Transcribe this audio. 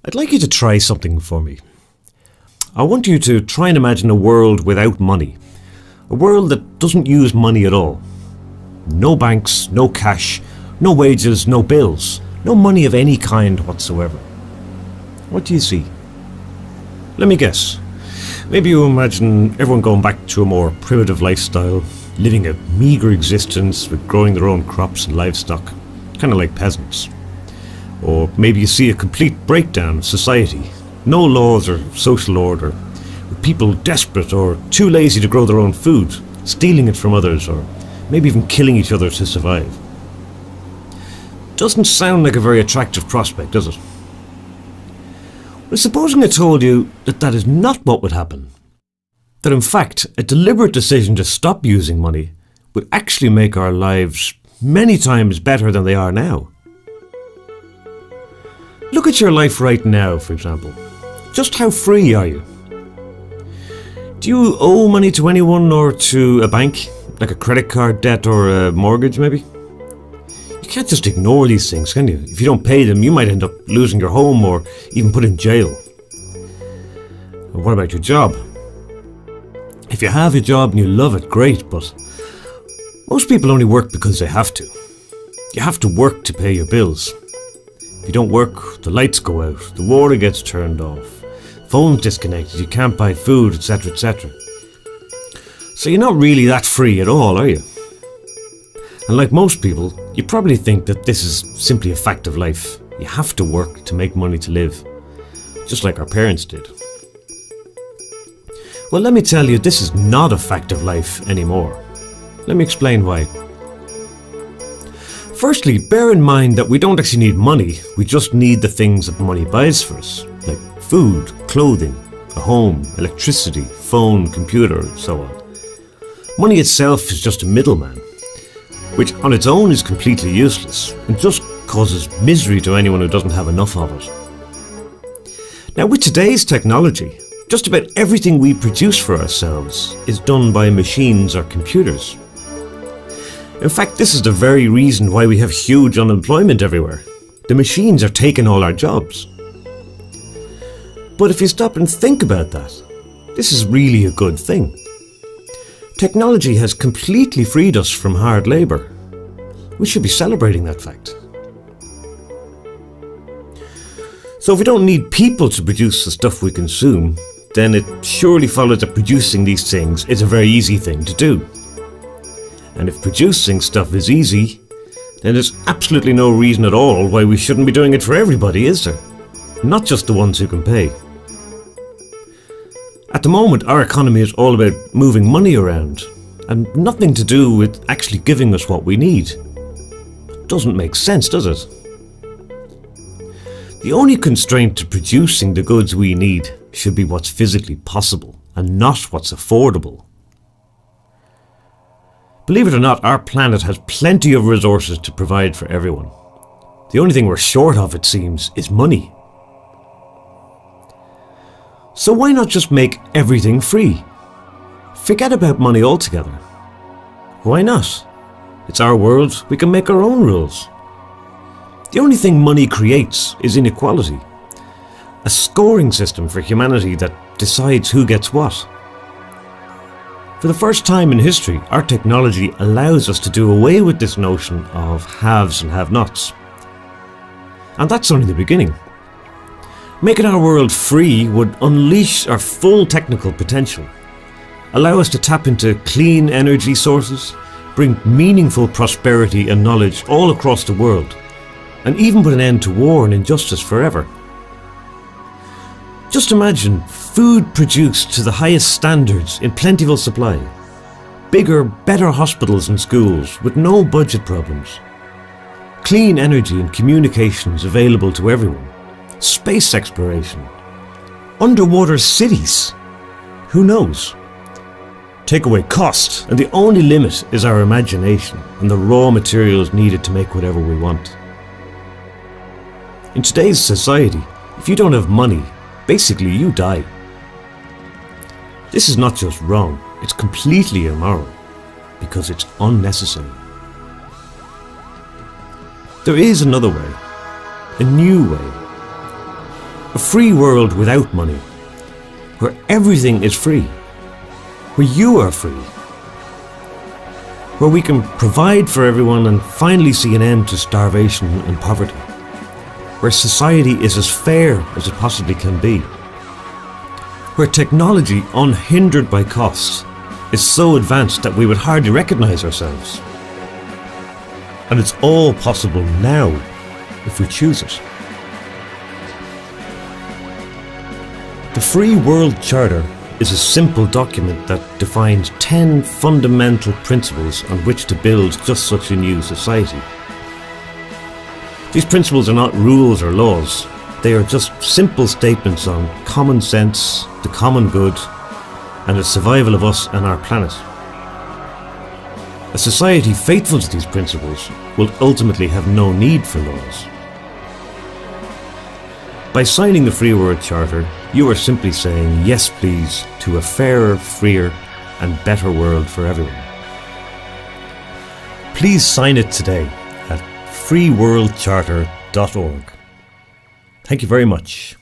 I'd like you to try something for me. I want you to try and imagine a world without money. A world that doesn't use money at all. No banks, no cash, no wages, no bills, no money of any kind whatsoever. What do you see? Let me guess. Maybe you imagine everyone going back to a more primitive lifestyle, living a meagre existence with growing their own crops and livestock, kind of like peasants. Or maybe you see a complete breakdown of society, no laws or social order, with people desperate or too lazy to grow their own food, stealing it from others, or maybe even killing each other to survive. Doesn't sound like a very attractive prospect, does it? Well, supposing I told you that that is not what would happen. That in fact, a deliberate decision to stop using money would actually make our lives many times better than they are now. Look at your life right now, for example. Just how free are you? Do you owe money to anyone or to a bank? Like a credit card debt or a mortgage, maybe? You can't just ignore these things, can you? If you don't pay them, you might end up losing your home or even put in jail. And what about your job? If you have a job and you love it, great, but most people only work because they have to. You have to work to pay your bills. If you don't work, the lights go out, the water gets turned off, phone's disconnected, you can't buy food, etc., etc. So you're not really that free at all, are you? And like most people, you probably think that this is simply a fact of life. You have to work to make money to live, just like our parents did. Well, let me tell you, this is not a fact of life anymore. Let me explain why. Firstly, bear in mind that we don't actually need money, we just need the things that money buys for us, like food, clothing, a home, electricity, phone, computer, and so on. Money itself is just a middleman, which on its own is completely useless and just causes misery to anyone who doesn't have enough of it. Now, with today's technology, just about everything we produce for ourselves is done by machines or computers. In fact, this is the very reason why we have huge unemployment everywhere. The machines are taking all our jobs. But if you stop and think about that, this is really a good thing. Technology has completely freed us from hard labour. We should be celebrating that fact. So if we don't need people to produce the stuff we consume, then it surely follows that producing these things is a very easy thing to do. And if producing stuff is easy, then there's absolutely no reason at all why we shouldn't be doing it for everybody, is there? Not just the ones who can pay. At the moment, our economy is all about moving money around, and nothing to do with actually giving us what we need. Doesn't make sense, does it? The only constraint to producing the goods we need should be what's physically possible, and not what's affordable. Believe it or not, our planet has plenty of resources to provide for everyone. The only thing we're short of, it seems, is money. So why not just make everything free? Forget about money altogether. Why not? It's our world, we can make our own rules. The only thing money creates is inequality. A scoring system for humanity that decides who gets what. For the first time in history, our technology allows us to do away with this notion of haves and have-nots. And that's only the beginning. Making our world free would unleash our full technical potential, allow us to tap into clean energy sources, bring meaningful prosperity and knowledge all across the world, and even put an end to war and injustice forever. Just imagine food produced to the highest standards in plentiful supply, bigger, better hospitals and schools with no budget problems, clean energy and communications available to everyone, space exploration, underwater cities. Who knows? Take away cost, and the only limit is our imagination and the raw materials needed to make whatever we want. In today's society, if you don't have money, basically you die. This is not just wrong, it's completely immoral, because it's unnecessary. There is another way, a new way. A free world without money, where everything is free, where you are free, where we can provide for everyone and finally see an end to starvation and poverty, where society is as fair as it possibly can be, where technology, unhindered by costs, is so advanced that we would hardly recognize ourselves. And it's all possible now if we choose it. The Free World Charter is a simple document that defines 10 fundamental principles on which to build just such a new society. These principles are not rules or laws. They are just simple statements on common sense, the common good, and the survival of us and our planet. A society faithful to these principles will ultimately have no need for laws. By signing the Free World Charter, you are simply saying yes please to a fairer, freer and better world for everyone. Please sign it today at freeworldcharter.org. Thank you very much.